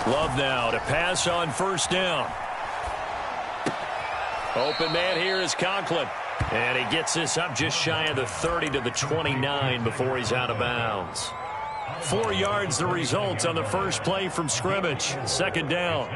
Love now to pass on first down. Open man here is Conklin. And he gets this up just shy of the 30 to the 29 before he's out of bounds. 4 yards the result on the first play from scrimmage. Second down.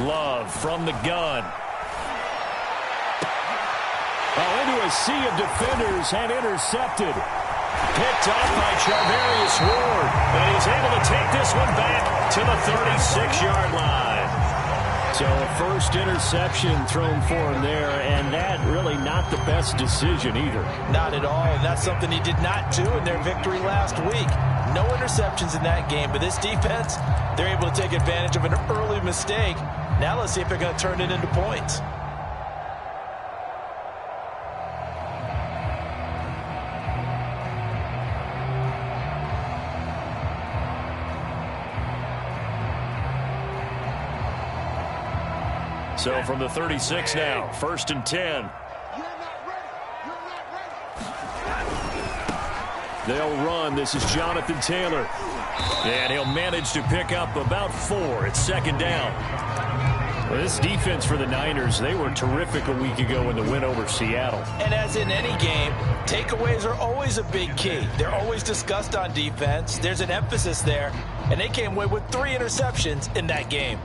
Love from the gun. Into a sea of defenders and intercepted. Picked up by Charvarius Ward. And he's able to take this one back to the 36-yard line. So a first interception thrown for him there, and that really not the best decision either. Not at all, and that's something he did not do in their victory last week. No interceptions in that game, but this defense, they're able to take advantage of an early mistake. Now let's see if they're going to turn it into points. So from the 36 now, 1st and 10. They'll run. This is Jonathan Taylor. And he'll manage to pick up about 4. It's second down. Well, this defense for the Niners, they were terrific a week ago in the win over Seattle. And as in any game, takeaways are always a big key. They're always discussed on defense. There's an emphasis there. And they came away with 3 interceptions in that game.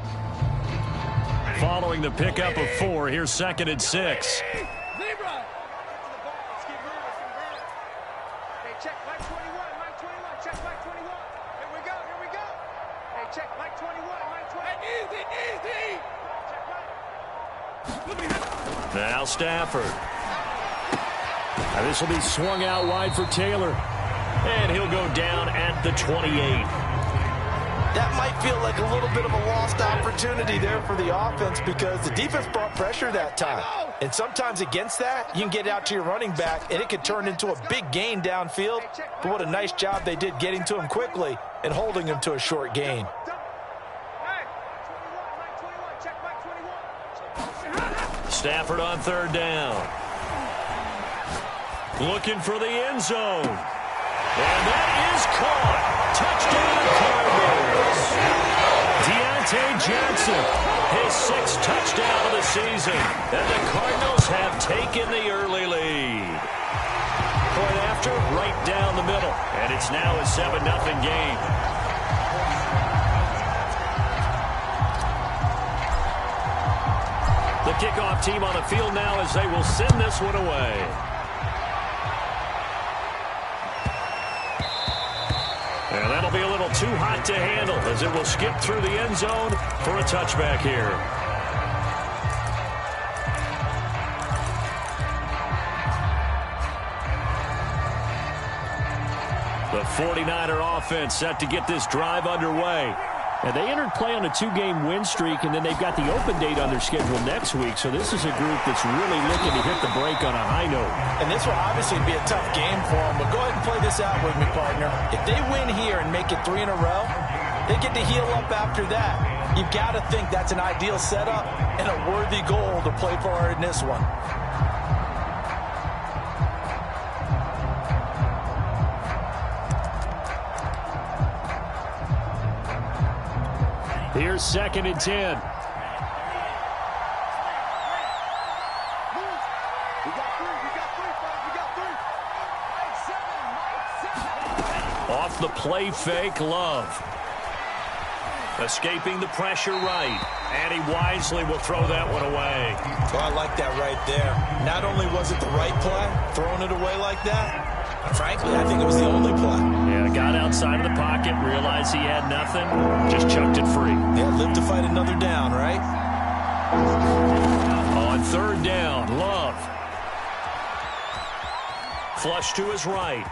Following the pickup of 4, here's 2nd and 6. Now Stafford. Now this will be swung out wide for Taylor. And he'll go down at the 28. That might feel like a little bit of a lost opportunity there for the offense because the defense brought pressure that time. And sometimes against that, you can get out to your running back, and it could turn into a big gain downfield. But what a nice job they did getting to him quickly and holding him to a short gain. Stafford on 3rd down. Looking for the end zone. And that is caught. Touchdown Cardinals. Deontay Johnson, his 6th touchdown of the season. And the Cardinals have taken the early lead. Point after, right down the middle. And it's now a 7-0 game. The kickoff team on the field now as they will send this one away. And that'll be a little too hot to handle as it will skip through the end zone for a touchback here. The 49er offense set to get this drive underway. And they entered play on a 2-game win streak, and then they've got the open date on their schedule next week. So this is a group that's really looking to hit the break on a high note. And this will obviously be a tough game for them. But go ahead and play this out with me, partner. If they win here and make it 3 in a row, they get to heal up after that. You've got to think that's an ideal setup and a worthy goal to play for in this one. Here's 2nd and 10. Off the play fake, Love. Escaping the pressure right. And he wisely will throw that one away. Well, I like that right there. Not only was it the right play, throwing it away like that, frankly, I think it was the only play. Yeah, got outside of the pocket, realized he had nothing, just chucked it free. Yeah, live to fight another down, right? On third down, Love. Flush to his right.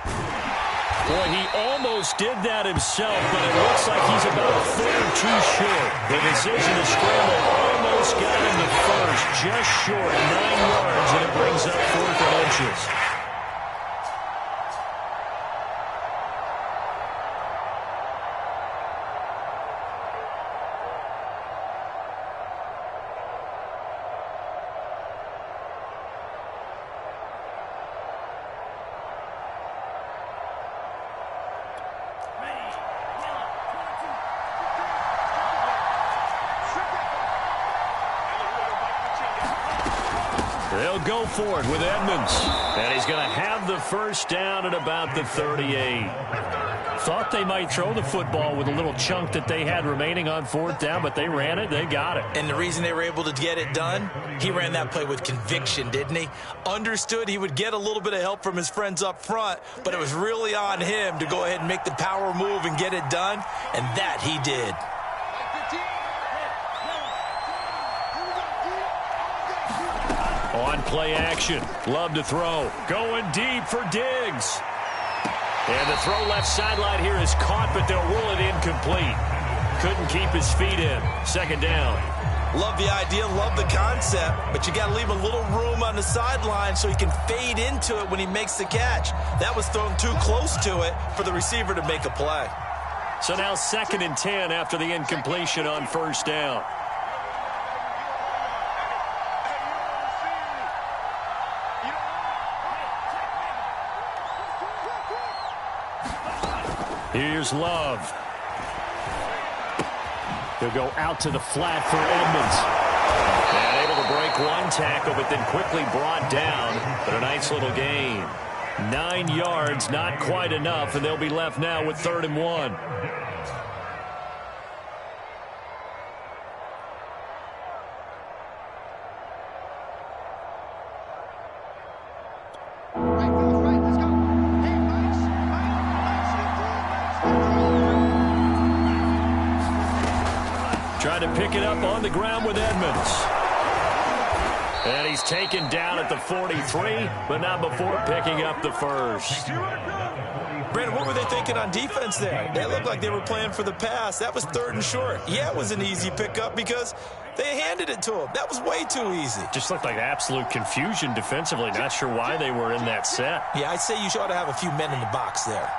Boy, he almost did that himself, but it looks like he's about a foot or two short. The decision to scramble almost got him the first, just short, 9 yards, and it brings up 4th and inches. They'll go for it with Edmonds. And he's going to have the first down at about the 38. Thought they might throw the football with a little chunk that they had remaining on 4th down, but they ran it. They got it. And the reason they were able to get it done, he ran that play with conviction, didn't he? Understood he would get a little bit of help from his friends up front, but it was really on him to go ahead and make the power move and get it done, and that he did. On play action, Love to throw. Going deep for Diggs. And the throw left sideline here is caught, but they'll rule it incomplete. Couldn't keep his feet in. 2nd down. Love the idea, love the concept, but you got to leave a little room on the sideline so he can fade into it when he makes the catch. That was thrown too close to it for the receiver to make a play. So now 2nd and 10 after the incompletion on 1st down. Here's Love. He'll go out to the flat for Edmonds. And able to break one tackle, but then quickly brought down. But a nice little gain. 9 yards, not quite enough, and they'll be left now with 3rd and 1. Trying to pick it up on the ground with Edmonds. And he's taken down at the 43, but not before picking up the first. Brandon, what were they thinking on defense there? They looked like they were playing for the pass. That was 3rd and short. Yeah, it was an easy pickup because they handed it to him. That was way too easy. Just looked like absolute confusion defensively. Not sure why they were in that set. Yeah, I'd say you ought to have a few men in the box there.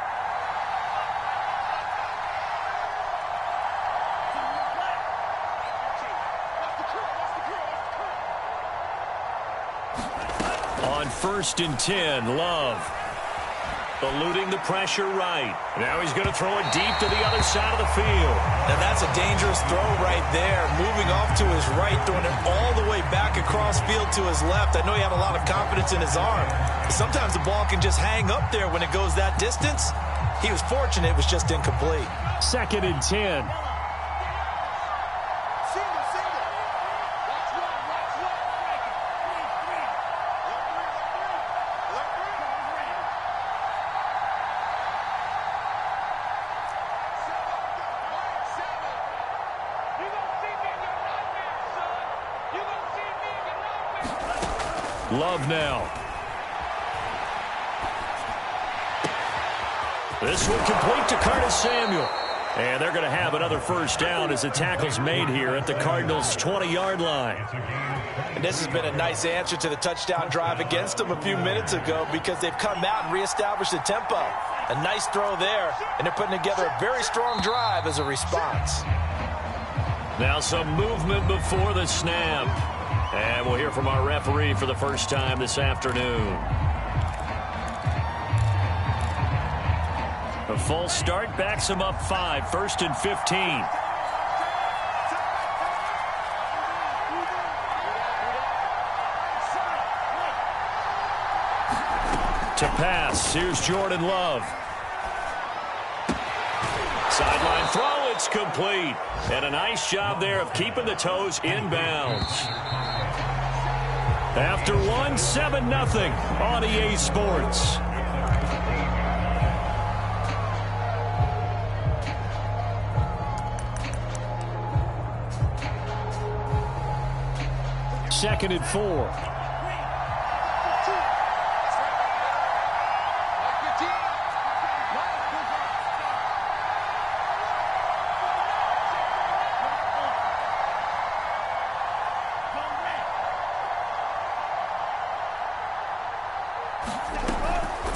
On 1st and 10, Love. Eluding the pressure right. Now he's going to throw it deep to the other side of the field. Now that's a dangerous throw right there. Moving off to his right, throwing it all the way back across field to his left. I know he had a lot of confidence in his arm. Sometimes the ball can just hang up there when it goes that distance. He was fortunate it was just incomplete. 2nd and 10. Love now. This one complete to Curtis Samuel. And they're going to have another first down as the tackle's made here at the Cardinals' 20-yard line. And this has been a nice answer to the touchdown drive against them a few minutes ago because they've come out and reestablished the tempo. A nice throw there, and they're putting together a very strong drive as a response. Now some movement before the snap. And we'll hear from our referee for the first time this afternoon. A false start backs him up 5, 1st and 15. To pass, here's Jordan Love. Sideline throw, it's complete. And a nice job there of keeping the toes inbounds. After one, 7-0 on EA Sports. 2nd and 4.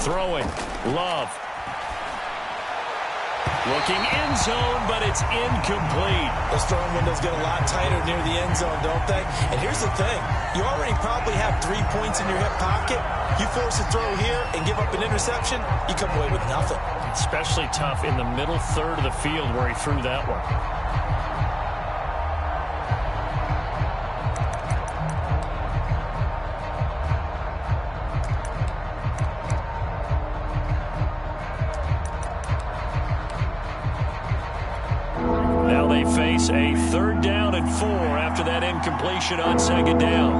Throwing. Love. Looking end zone, but it's incomplete. Those throwing windows get a lot tighter near the end zone, don't they? And here's the thing. You already probably have 3 points in your hip pocket. You force a throw here and give up an interception, you come away with nothing. Especially tough in the middle third of the field where he threw that one. Face a 3rd down and 4 after that incompletion on 2nd down.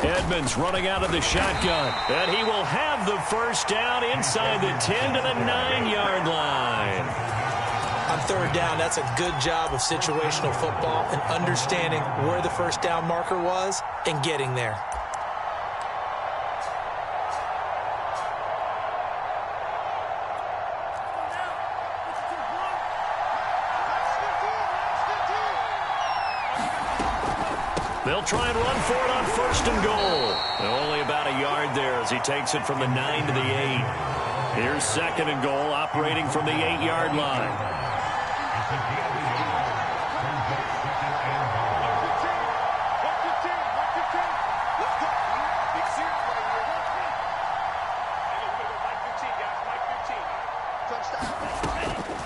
Edmonds running out of the shotgun, and he will have the 1st down inside the 10 to the 9-yard line. On 3rd down, that's a good job of situational football and understanding where the 1st down marker was and getting there. They'll try and run for it on 1st and goal. Only about a yard there as he takes it from the 9 to the 8. Here's 2nd and goal, operating from the 8-yard line.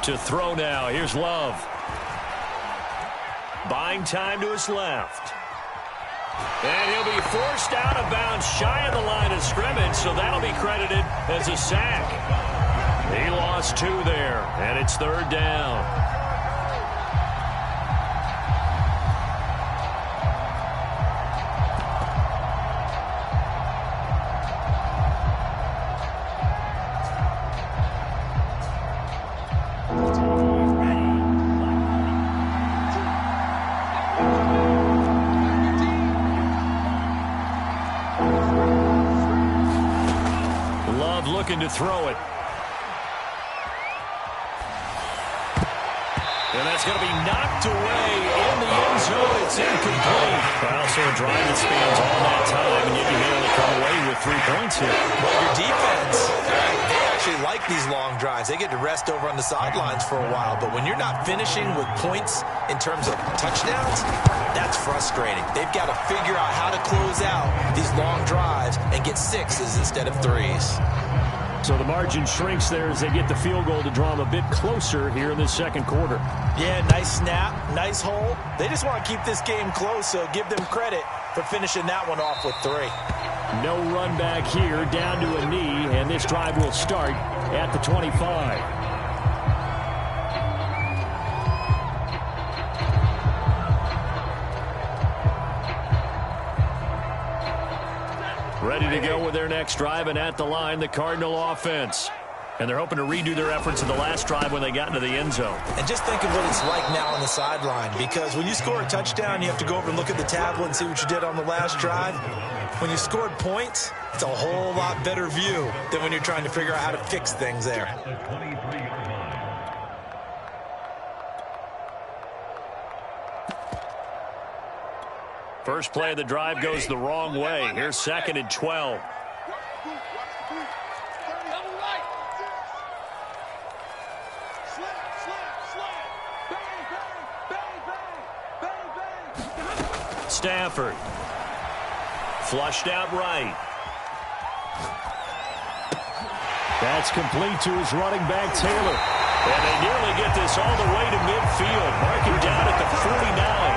To throw now. Here's Love. Buying time to his left. And he'll be forced out of bounds shy of the line of scrimmage, so that'll be credited as a sack. He lost 2 there, and it's 3rd down. Looking to throw it. And that's going to be knocked away in the end zone. It's incomplete. Also a drive that spans all that time, and yet you nearly come away with 3 points here. Well, your defense, they actually like these long drives. They get to rest over on the sidelines for a while. But when you're not finishing with points in terms of touchdowns, that's frustrating. They've got to figure out how to close out these long drives and get 6s instead of 3s. So the margin shrinks there as they get the field goal to draw them a bit closer here in the 2nd quarter. Yeah, nice snap, nice hole. They just want to keep this game close, so give them credit for finishing that one off with 3. No run back here, down to a knee, and this drive will start at the 25. Ready to go with their next drive, and at the line, the Cardinal offense. And they're hoping to redo their efforts in the last drive when they got into the end zone. And just think of what it's like now on the sideline, because when you score a touchdown, you have to go over and look at the tablet and see what you did on the last drive. When you scored points, it's a whole lot better view than when you're trying to figure out how to fix things there. First play of the drive goes the wrong way. Here's 2nd and 12. Stafford. Flushed out right. That's complete to his running back, Taylor. And they nearly get this all the way to midfield. Marking down at the 49.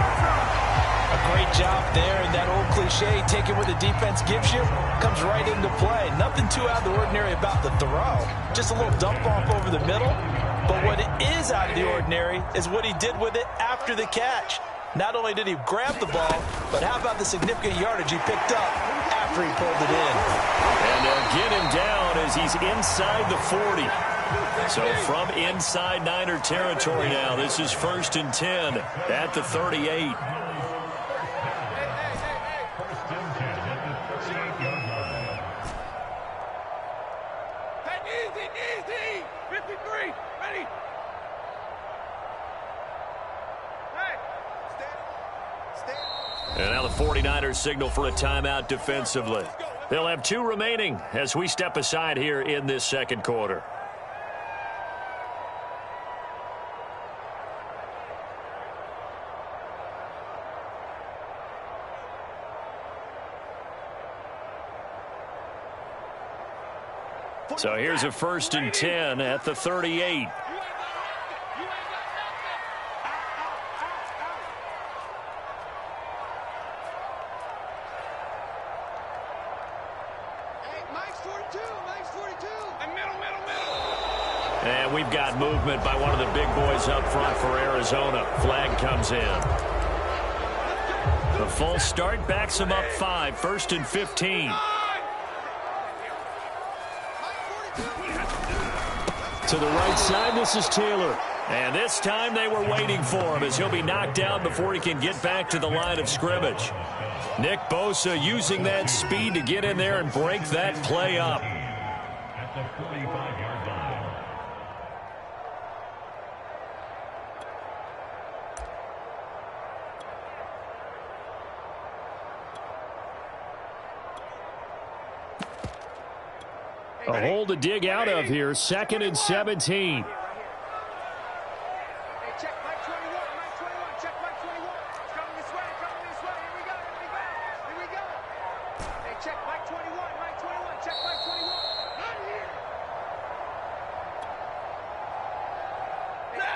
A great job there, and that old cliche, taking what the defense gives you, comes right into play. Nothing too out of the ordinary about the throw. Just a little dump off over the middle. But what is out of the ordinary is what he did with it after the catch. Not only did he grab the ball, but how about the significant yardage he picked up after he pulled it in. And they'll get him down as he's inside the 40. So from inside Niner territory now, this is 1st and 10 at the 38. Easy. 53. Ready. And now the 49ers signal for a timeout defensively. They'll have 2 remaining as we step aside here in this second quarter. So here's a 1st and 10 at the 38. And we've got movement by one of the big boys up front for Arizona. Flag comes in. The false start backs them up 5, 1st and 15. To the right side, this is Taylor. And this time they were waiting for him as he'll be knocked down before he can get back to the line of scrimmage. Nick Bosa using that speed to get in there and break that play up. At the 45-yard line. A hole to dig out of here. 2nd and 17.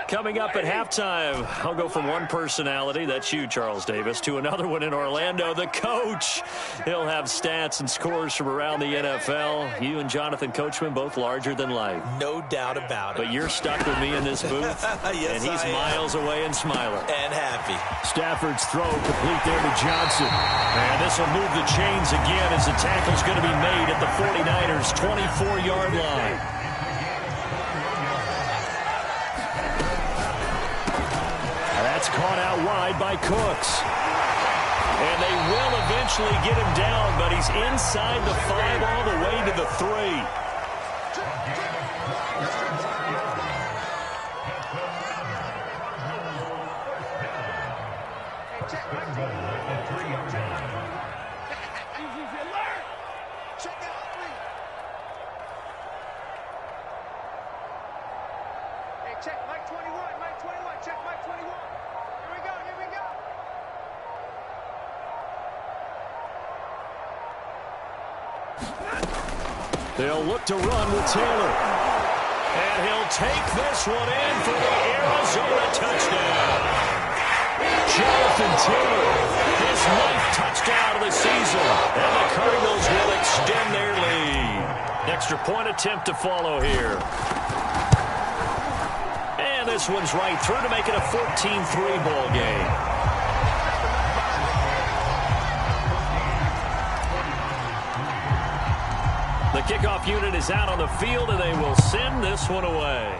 Coming up at halftime, I'll go from one personality, that's you, Charles Davis, to another one in Orlando, the coach. He'll have stats and scores from around the NFL. You and Jonathan Coachman, both larger than life. No doubt about it. But you're stuck with me in this booth, yes, and he's miles away and smiling. And happy. Stafford's throw complete there to Johnson. And this will move the chains again as the tackle's going to be made at the 49ers' 24-yard line. That's caught out wide by Cooks. And they will eventually get him down, but he's inside the 5 all the way to the 3. Check Mike 21, Mike 21, check Mike 21. Here we go. They'll look to run with Taylor. And he'll take this one in for the Arizona touchdown. Jonathan Taylor, His 9th touchdown of the season. And the Cardinals will extend their lead. Extra point attempt to follow here. And this one's right through to make it a 14-3 ball game. The kickoff unit is out on the field, and they will send this one away.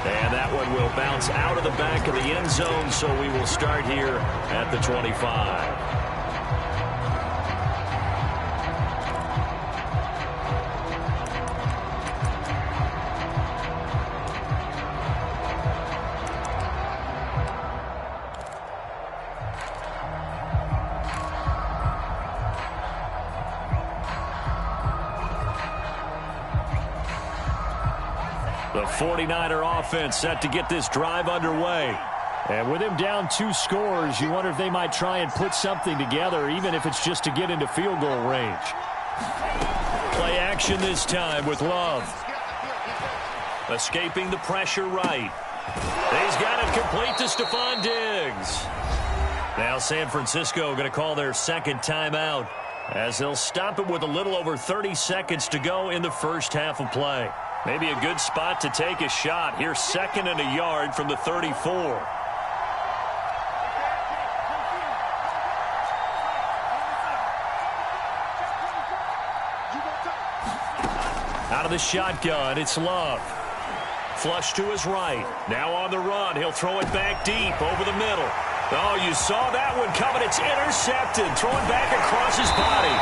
And that one will bounce out of the back of the end zone, so we will start here at the 25. The 49er offense set to get this drive underway. and with him down 2 scores, you wonder if they might try and put something together, even if it's just to get into field goal range. Play action this time with Love. Escaping the pressure right. He's got it complete to Stephon Diggs. Now San Francisco going to call their second timeout as they'll stop it with a little over 30 seconds to go in the first half of play. Maybe a good spot to take a shot. Here's 2nd and a yard from the 34. Out of the shotgun, it's Love. Flush to his right. Now on the run. He'll throw it back deep over the middle. Oh, you saw that one coming. It's intercepted. Throwing back across his body.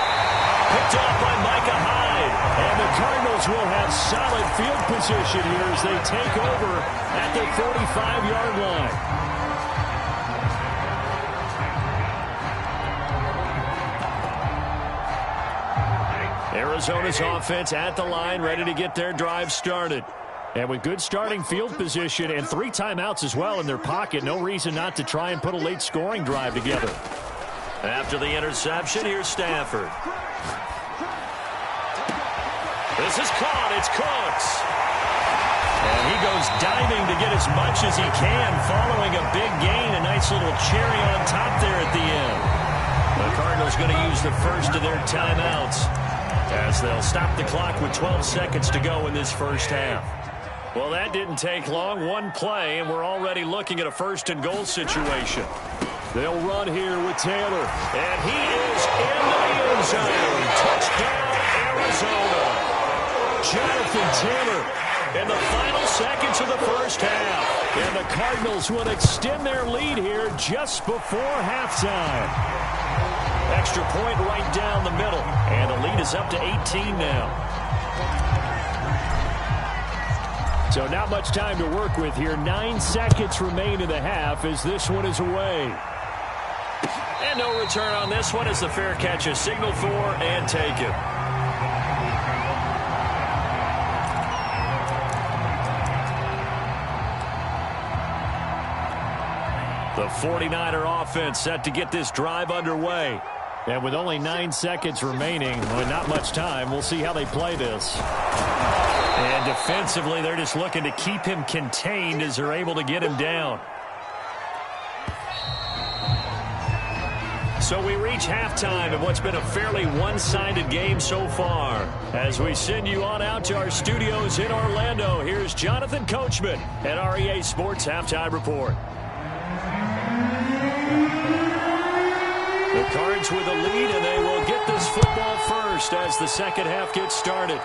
Picked off by Micah Hyde. And the Cardinals will have solid field position here as they take over at the 45-yard line. Arizona's offense at the line, ready to get their drive started. And with good starting field position and 3 timeouts as well in their pocket, no reason not to try and put a late scoring drive together. After the interception, here's Stafford. This is caught. It's Cooks. And he goes diving to get as much as he can, following a big gain. A nice little cherry on top there at the end. The Cardinals going to use the first of their timeouts as they'll stop the clock with 12 seconds to go in this first half. Well, that didn't take long. One play, and we're already looking at a first-and-goal situation. They'll run here with Taylor. And he is in the end zone. Touchdown, Arizona. Jonathan Taylor in the final seconds of the first half. And the Cardinals will extend their lead here just before halftime. Extra point right down the middle. And the lead is up to 18 now. So not much time to work with here. 9 seconds remain in the half as this one is away. And no return on this one as the fair catch is signaled for and taken. The 49er offense set to get this drive underway. And with only 9 seconds remaining, well, not much time, we'll see how they play this. And defensively, they're just looking to keep him contained as they're able to get him down. So we reach halftime of what's been a fairly one-sided game so far. As we send you on out to our studios in Orlando, here's Jonathan Coachman at REA Sports Halftime Report. The Cards with a lead, and they will get this football first as the second half gets started.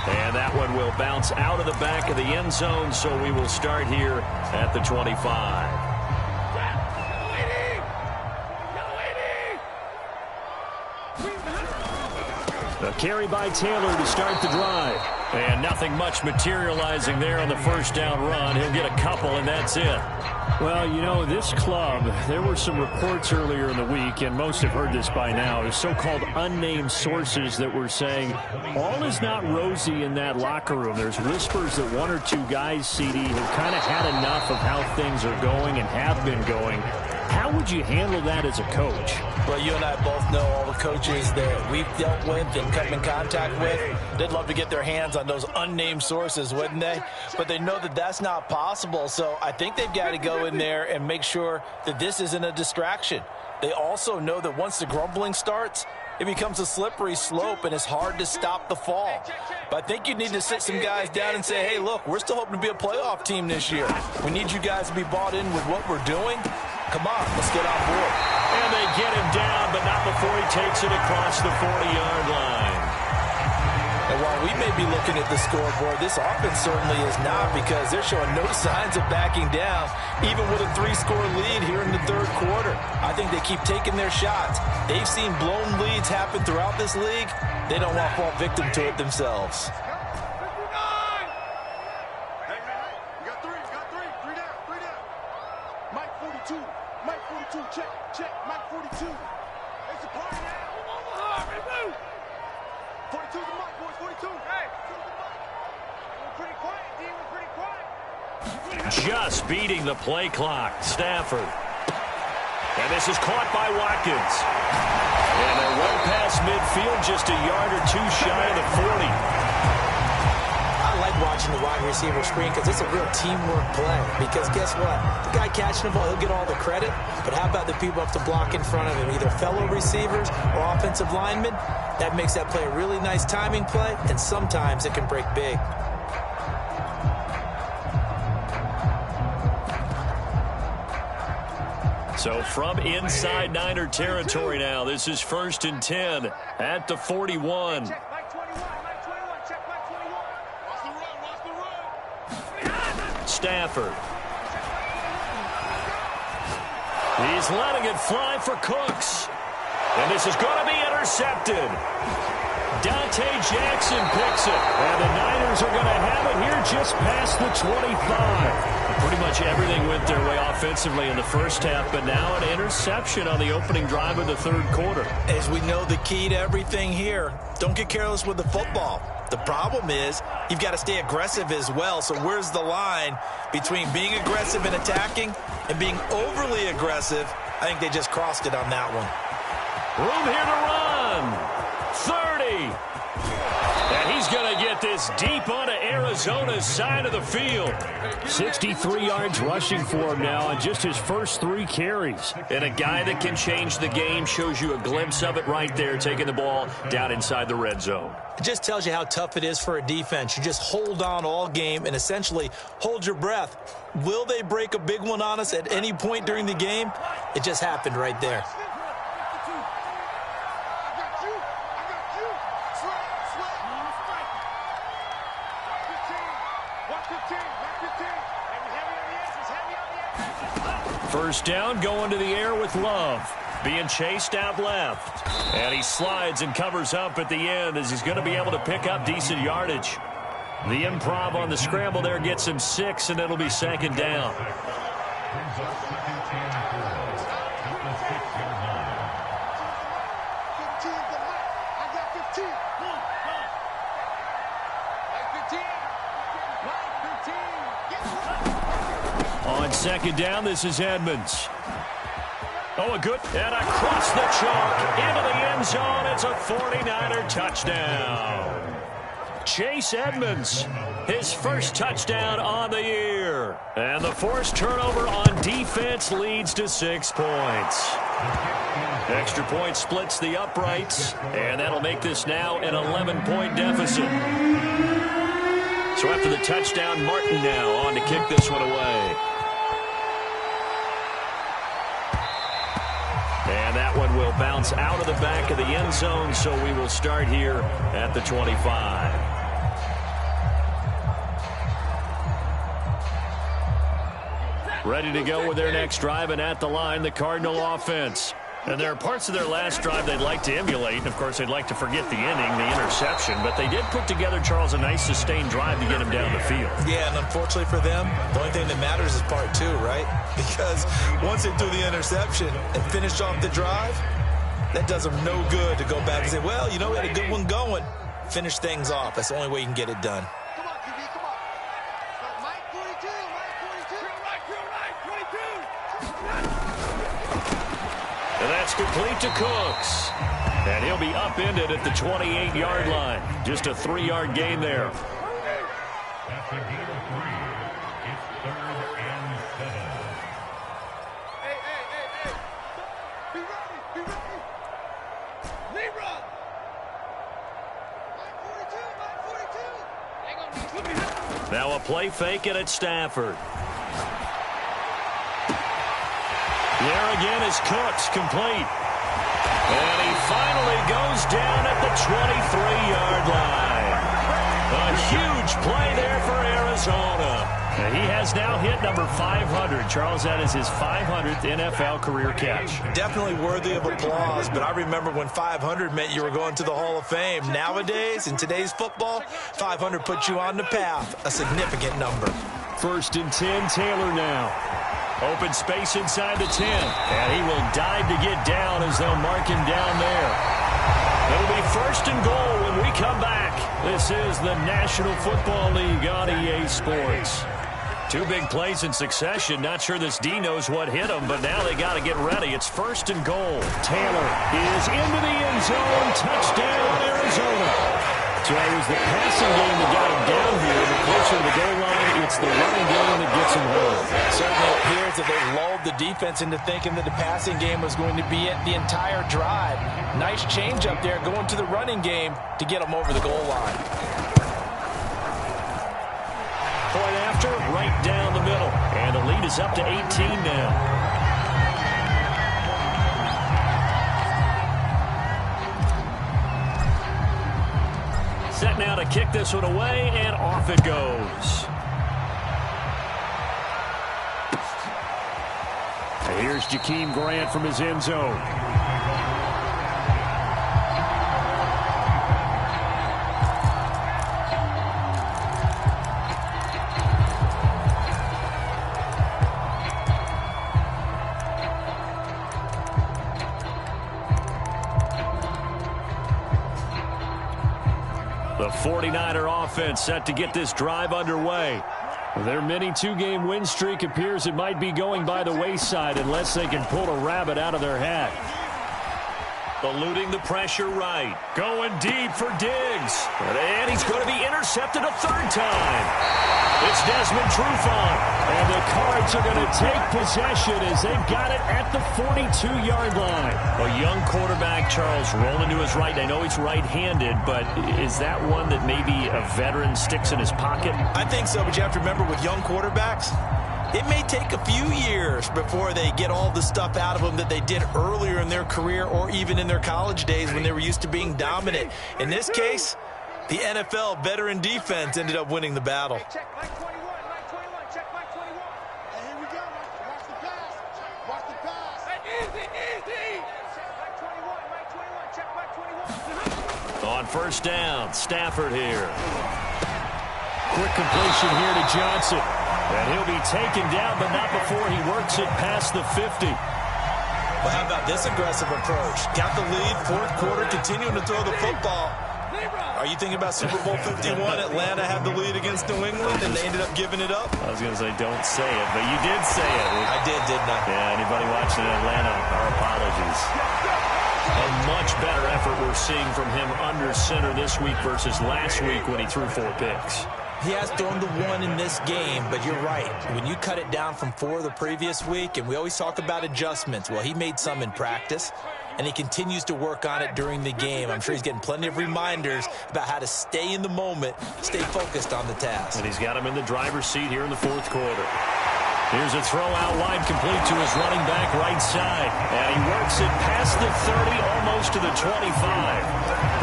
And that one will bounce out of the back of the end zone, so we will start here at the 25. A carry by Taylor to start the drive. And nothing much materializing there on the first down run. He'll get a couple, and that's it. Well, you know, this club, there were some reports earlier in the week, and most have heard this by now, so-called unnamed sources that were saying all is not rosy in that locker room. There's whispers that 1 or 2 guys, CD, have kind of had enough of how things are going and have been going. How would you handle that as a coach? Well, you and I both know all the coaches that we've dealt with and come in contact with. They'd love to get their hands on those unnamed sources, wouldn't they? But they know that that's not possible, so I think they've got to go in there and make sure that this isn't a distraction. They also know that once the grumbling starts, it becomes a slippery slope, and it's hard to stop the fall. But I think you need to sit some guys down and say, hey, look, we're still hoping to be a playoff team this year. We need you guys to be bought in with what we're doing. Come on, let's get on board. And they get him down, but not before he takes it across the 40-yard line. And while we may be looking at the scoreboard, this offense certainly is not, because they're showing no signs of backing down, even with a 3-score lead here in the third quarter. I think they keep taking their shots. They've seen blown leads happen throughout this league. They don't want to fall victim to it themselves. Check, Mike 42. It's a party now. 42 the mic, boys, 42. Hey, we're pretty quiet, D. We're pretty quiet. Just beating the play clock. Stafford. And this is caught by Watkins. And they're well past midfield, just a yard or 2 shy of the 40. I like watching the wide receiver screen because it's a real teamwork play. Because guess what? The guy catching the ball, he'll get all the credit. But how about the people up to block in front of him, either fellow receivers or offensive linemen? That makes that play a really nice timing play, and sometimes it can break big. So from inside Niner territory now, this is 1st and 10 at the 41. Stafford. He's letting it fly for Cooks. And this is going to be intercepted. Dante Jackson picks it. And the Niners are going to have it here just past the 25. Pretty much everything went their way offensively in the first half, but now an interception on the opening drive of the third quarter. As we know, the key to everything here, don't get careless with the football. The problem is you've got to stay aggressive as well. So where's the line between being aggressive and attacking and being overly aggressive? I think they just crossed it on that one. Room here to run. 30. And he's going to get this deep onto Arizona's side of the field. 63 yards rushing for him now on just his first 3 carries. And a guy that can change the game, shows you a glimpse of it right there, taking the ball down inside the red zone. It just tells you how tough it is for a defense. You just hold on all game and essentially hold your breath. Will they break a big one on us at any point during the game? It just happened right there. First down, going to the air with Love. Being chased out left. And he slides and covers up at the end as he's going to be able to pick up decent yardage. The improv on the scramble there gets him 6, and it'll be second down. On second down, this is Edmonds. Oh, a good, and across the chalk, into the end zone. It's a 49er touchdown. Chase Edmonds, his first touchdown on the year. And the forced turnover on defense leads to 6 points. Extra point splits the uprights, and that'll make this now an 11-point deficit. So after the touchdown, Martin now on to kick this one away. And that one will bounce out of the back of the end zone, so we will start here at the 25. Ready to go with their next drive, and at the line, the Cardinal offense. And there are parts of their last drive they'd like to emulate. And, of course, they'd like to forget the inning, the interception. But they did put together, Charles, a nice sustained drive to get him down the field. Yeah, and unfortunately for them, the only thing that matters is part 2, right? Because once they threw the interception and finished off the drive, that does them no good to go back and say, well, you know, we had a good one going. Finish things off. That's the only way you can get it done. Come on, QB, come on. Mike 42, Mike 42. Right, 22. And that's complete to Cooks. And he'll be upended at the 28-yard line. Just a 3-yard gain there. That's a gain of 3. It's 3rd and 7. Hey. Be ready. Lead run. Mike 42. Now a play fake, and it's Stafford. There again is Cooks, complete. And he finally goes down at the 23-yard line. A huge play there for Arizona. And he has now hit number 500. Charles, that is his 500th NFL career catch. Definitely worthy of applause, but I remember when 500 meant you were going to the Hall of Fame. Nowadays, in today's football, 500 puts you on the path, a significant number. 1st and 10, Taylor now. Open space inside the 10. And he will dive to get down as they'll mark him down there. It'll be 1st and goal when we come back. This is the National Football League on EA Sports. 2 big plays in succession. Not sure this D knows what hit him, but now they got to get ready. It's 1st and goal. Taylor is into the end zone. Touchdown, Arizona. So it was the passing game that got him down here, but closer to the goal line, it's the running game that gets him home. Certainly appears that they lulled the defense into thinking that the passing game was going to be it the entire drive. Nice change up there going to the running game to get them over the goal line. Point after, right down the middle. And the lead is up to 18 now. Set now to kick this one away, and off it goes. Here's Jakeem Grant from his end zone. The 49er offense set to get this drive underway. Their mini two-game win streak appears it might be going by the wayside unless they can pull a rabbit out of their hat. Eluding the pressure right. Going deep for Diggs. And he's going to be intercepted a third time. It's Desmond Trufant. And the Cards are going to take possession as they've got it at the 42-yard line. A young quarterback, Charles, rolling to his right. I know he's right-handed, but is that one that maybe a veteran sticks in his pocket? I think so, but you have to remember with young quarterbacks, it may take a few years before they get all the stuff out of them that they did earlier in their career or even in their college days when they were used to being dominant. In this case, the NFL veteran defense ended up winning the battle. Check Mike 21, Mike 21, check Mike 21. Hey, here we go. Watch the pass. Watch the pass. Easy, easy. Check Mike 21, Mike 21, check Mike 21. On first down, Stafford here. Quick completion here to Johnson. And he'll be taken down, but not before he works it past the 50. Well, how about this aggressive approach? Got the lead, fourth quarter, continuing to throw the football. Are you thinking about Super Bowl 51? Atlanta had the lead against New England, and they ended up giving it up? I was going to say, don't say it, but you did say it. I did, didn't I? Yeah, anybody watching in Atlanta, our apologies. A much better effort we're seeing from him under center this week versus last week when he threw 4 picks. He has thrown the one in this game, but you're right. When you cut it down from 4 the previous week, and we always talk about adjustments, well, he made some in practice, and he continues to work on it during the game. I'm sure he's getting plenty of reminders about how to stay in the moment, stay focused on the task. And he's got him in the driver's seat here in the fourth quarter. Here's a throw out wide complete to his running back right side. And he works it past the 30, almost to the 25.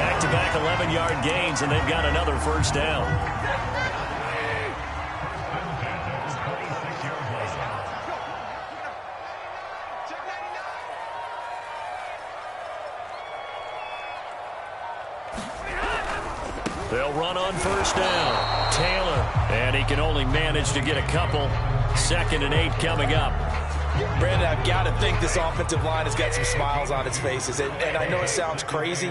Back-to-back 11-yard gains, and they've got another first down. They'll run on first down. Taylor, and he can only manage to get a couple. 2nd and 8 coming up. Brandon, I've got to think this offensive line has got some smiles on its faces. And I know it sounds crazy,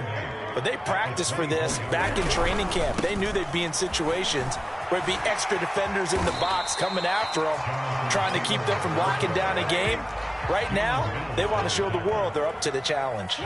but they practiced for this back in training camp. They knew they'd be in situations where it'd be extra defenders in the box coming after them, trying to keep them from locking down a game. Right now, they want to show the world they're up to the challenge.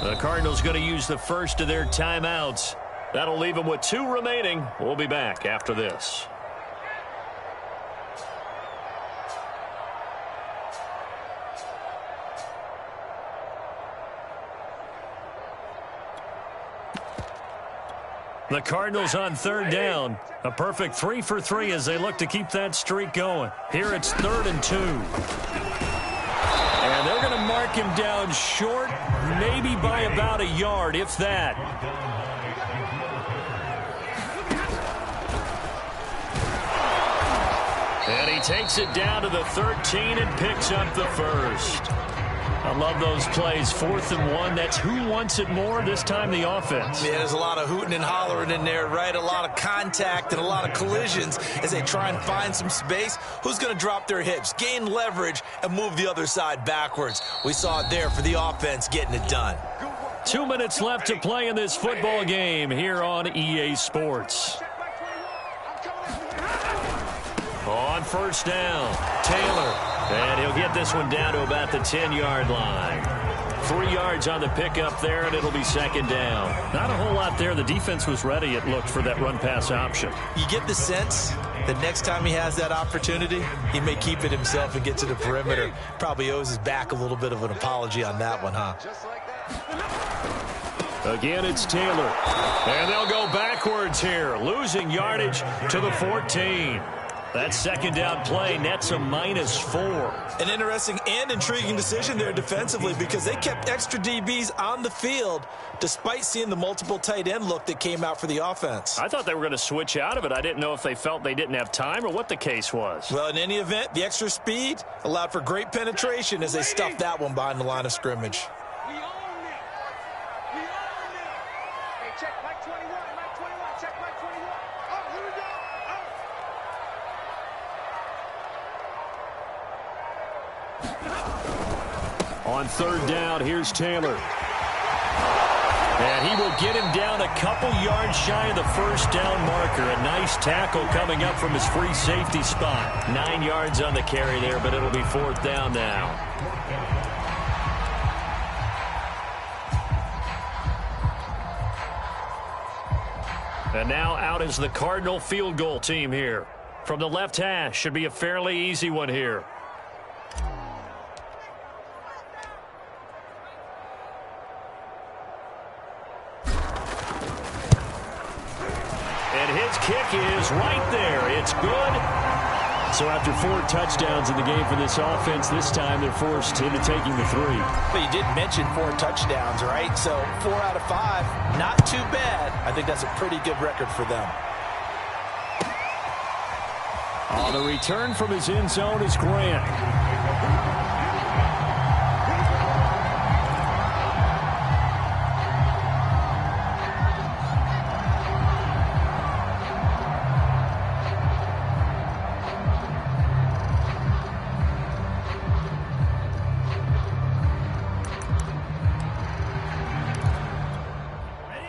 The Cardinals going to use the first of their timeouts. That'll leave them with 2 remaining. We'll be back after this. The Cardinals on third down. A perfect 3 for 3 as they look to keep that streak going. Here it's 3rd and 2. And they're going to mark him down short, maybe by about a yard, if that. And he takes it down to the 13 and picks up the first. I love those plays. 4th and 1. That's who wants it more, this time the offense. Yeah, there's a lot of hooting and hollering in there, right? A lot of contact and a lot of collisions as they try and find some space. Who's going to drop their hips, gain leverage, and move the other side backwards? We saw it there for the offense getting it done. 2 minutes left to play in this football game here on EA Sports. On first down, Taylor. And he'll get this one down to about the 10-yard line. 3 yards on the pickup there, and it'll be second down. Not a whole lot there. The defense was ready, it looked, for that run-pass option. You get the sense that next time he has that opportunity, he may keep it himself and get to the perimeter. Probably owes his back a little bit of an apology on that one, huh? Again, it's Taylor. And they'll go backwards here, losing yardage to the 14. That second down play nets a -4. An interesting and intriguing decision there defensively because they kept extra DBs on the field despite seeing the multiple tight end look that came out for the offense. I thought they were going to switch out of it. I didn't know if they felt they didn't have time or what the case was. Well, in any event, the extra speed allowed for great penetration as they stuffed that one behind the line of scrimmage. We own it. We own it. Hey, check Mike 21. Mike 21. Check Mike 21. Oh, here we go. On third down, here's Taylor. And he will get him down a couple yards shy of the first down marker. A nice tackle coming up from his free safety spot. 9 yards on the carry there, but it'll be fourth down now. And now out is the Cardinal field goal team here. From the left hash, should be a fairly easy one here. And his kick is right there. It's good. So after 4 touchdowns in the game for this offense, this time they're forced into taking the 3. But you did mention 4 touchdowns, right? So 4 out of 5, not too bad. I think that's a pretty good record for them. On the return from his end zone is Grant.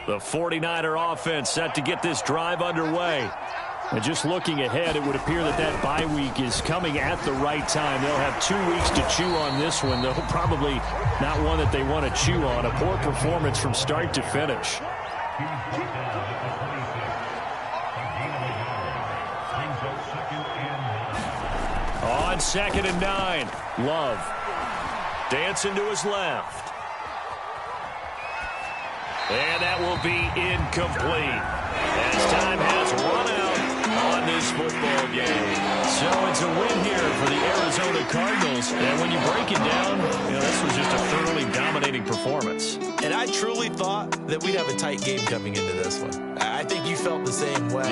The 49er offense set to get this drive underway. And just looking ahead, it would appear that that bye week is coming at the right time. They'll have 2 weeks to chew on this one, though probably not one that they want to chew on. A poor performance from start to finish. On 2nd and 9, Love dancing to his left. And that will be incomplete as time has run out on this football game. So it's a win here for the Arizona Cardinals. And when you break it down, this was just a thoroughly dominating performance. And I truly thought that we'd have a tight game coming into this one. I think you felt the same way.